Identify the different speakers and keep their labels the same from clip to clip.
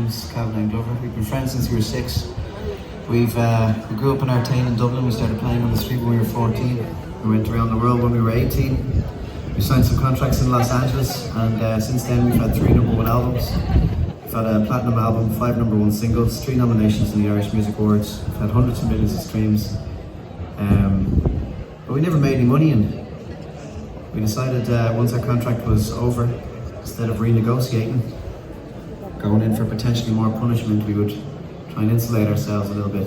Speaker 1: name's Cav Glover. We've been friends since we were 6. We grew up in Artane in Dublin. We started playing on the street when we were 14. We went around the world when we were 18. We signed some contracts in Los Angeles, and since then we've had 3 #1 albums. We've had a platinum album, 5 #1 singles, 3 nominations in the Irish Music Awards. We've had hundreds of millions of streams. But we never made any money, and we decided once our contract was over, instead of renegotiating, going in for potentially more punishment, we would try and insulate ourselves a little bit.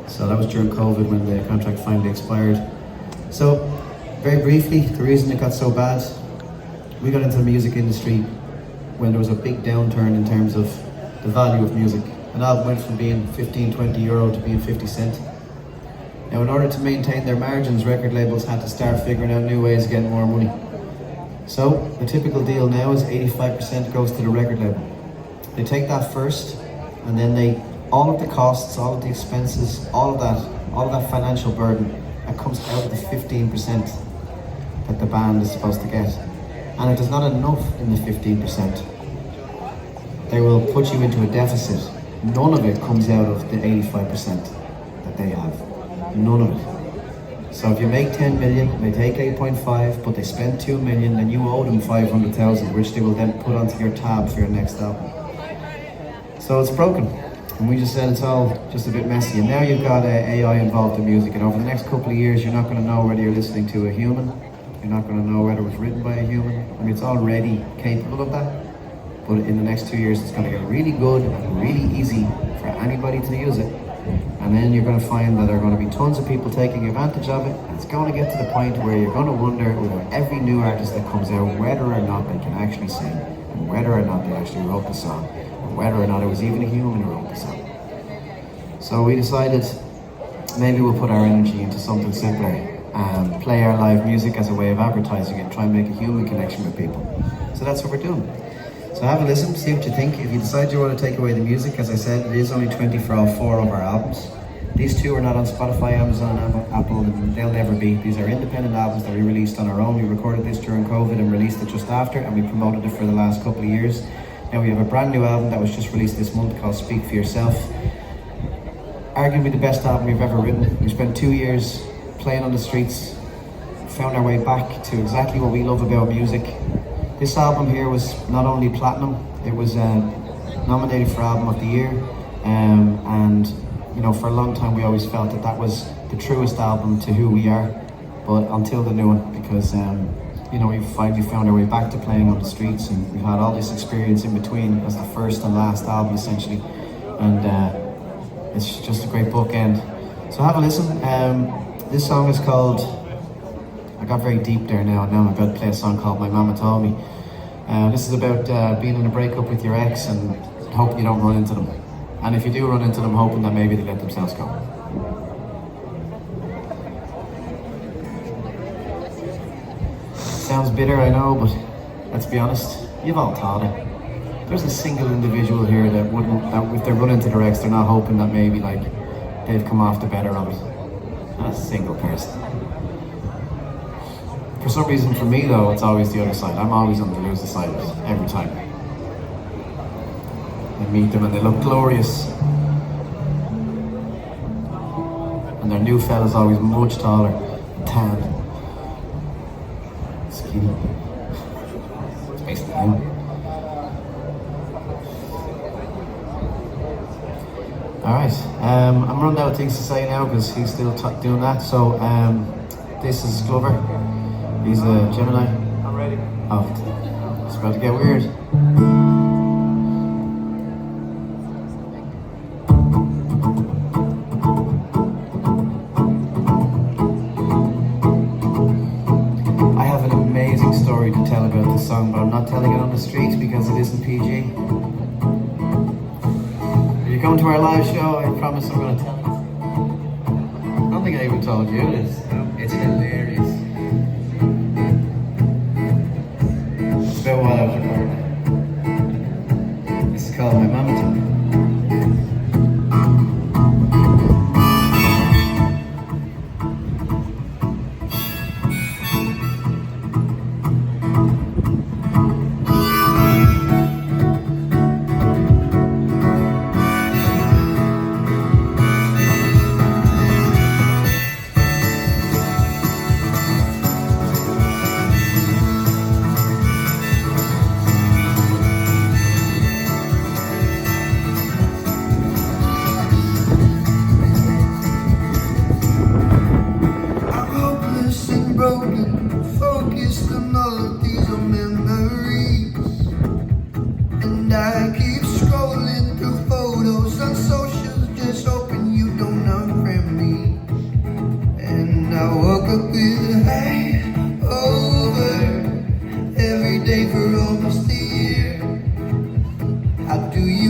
Speaker 1: So that was during COVID when the contract finally expired. So, very briefly, the reason it got so bad, we got into the music industry when there was a big downturn in terms of the value of music. An album went from being 15, 20 euro to being 50 cent. Now, in order to maintain their margins, record labels had to start figuring out new ways of getting more money. So, the typical deal now is 85% goes to the record label. They take that first, and then all of the costs, all of the expenses, all of that financial burden, that comes out of the 15% that the band is supposed to get. And if there's not enough in the 15%, they will put you into a deficit. None of it comes out of the 85% that they have. None of it. So if you make 10 million, they take 8.5, but they spend 2 million, then you owe them 500,000, which they will then put onto your tab for your next album. So it's broken. And we just said it's all just a bit messy. And now you've got AI involved in music, and over the next couple of years, you're not going to know whether you're listening to a human. You're not going to know whether it was written by a human. I mean, it's already capable of that. But in the next 2 years, it's going to get really good and really easy for anybody to use it. And then you're going to find that there are going to be tons of people taking advantage of it. And it's going to get to the point where you're going to wonder with every new artist that comes out whether or not they can actually sing, and whether or not they actually wrote the song, and whether or not it was even a human who wrote the song. So we decided maybe we'll put our energy into something simpler and play our live music as a way of advertising it, try and make a human connection with people. So that's what we're doing. So have a listen, see what you think. If you decide you want to take away the music, as I said, it is only 20 for all 4 of our albums. These 2 are not on Spotify, Amazon, Apple, and they'll never be. These are independent albums that we released on our own. We recorded this during COVID and released it just after, and we promoted it for the last couple of years. Now we have a brand new album that was just released this month called Speak For Yourself. Arguably the best album we've ever written. We spent 2 years playing on the streets, found our way back to exactly what we love about music. This album here was not only platinum, it was nominated for Album of the Year, and you know, for a long time we always felt that was the truest album to who we are, but until the new one, because you know, we've finally found our way back to playing on the streets, and we've had all this experience in between as the first and last album essentially, and it's just a great bookend. So have a listen. This song is called, I got very deep there now I'm about to play a song called My Mama Told Me. This is about being in a breakup with your ex and hoping you don't run into them. And if you do run into them, hoping that maybe they let themselves go. Sounds bitter, I know, but let's be honest, you've all thought it. There's a single individual here that if they run into their ex, they're not hoping that maybe like they've come off the better of it. Not a single person. For some reason, for me though, it's always the other side. I'm always on the loser side of it, every time. I meet them and they look glorious. And their new fella's always much taller, tan, skinny. It's basically him. Alright, I'm running out of things to say now because he's still doing that. So this is Glover. He's a Gemini. I'm ready. Oh, it's about to get weird. I have an amazing story to tell about this song, but I'm not telling it on the streets because it isn't PG. If you come to our live show, I promise I'm going to tell you. I don't think I even told you this. It's hilarious. It's about what I was recording. This is called My Mama Told Me.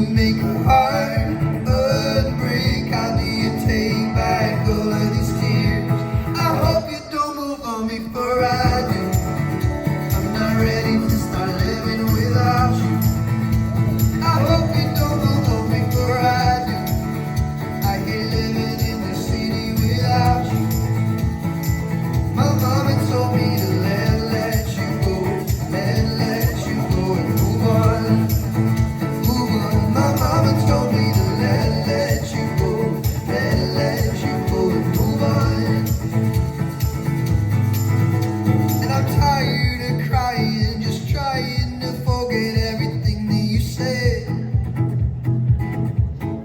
Speaker 2: make a heart break? How do you take back all of these tears? I hope you don't move on before I do. I'm not ready to start living without you. I hope you don't move on before I do. I hate living in the city without you. My mama told me to let you go, let you go and move on, move on. My mama told me to let you go, let you go and move on. And I'm tired of crying, just trying to forget everything that you said.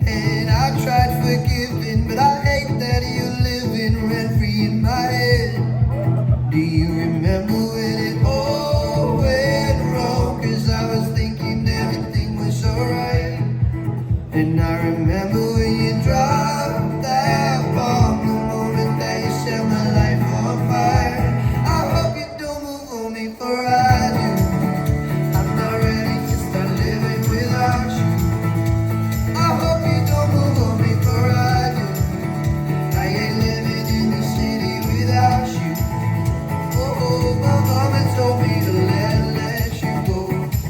Speaker 2: And I tried forgiving, but I hate that you're living rent-free in my head. Do you remember when it all went wrong? 'Cause I was thinking everything was alright. And I remember when you dropped that bomb, the moment that you set my life on fire. I hope you don't move on before I do. I'm not ready to start living without you. I hope you don't move on before I do. I ain't living in the city without you. Oh, my mama told me to let you go,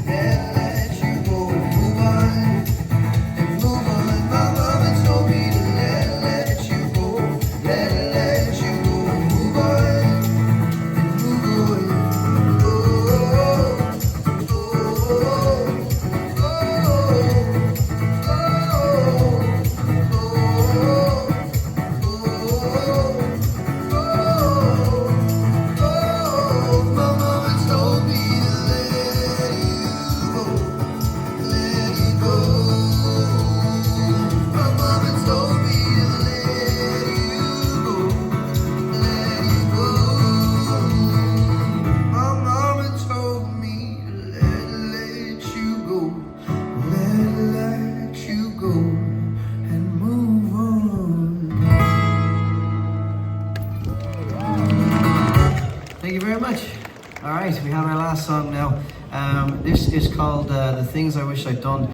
Speaker 2: let you go and move on, and move on. My mama told me to let you go, let you go and move on, and move on. My mama told me to let you go. My mama told me to let you go. My mama told me to let you go, let you go and move on.
Speaker 1: Thank you very much. All right, we have our last song now. This is called The Things I Wish I'd Done.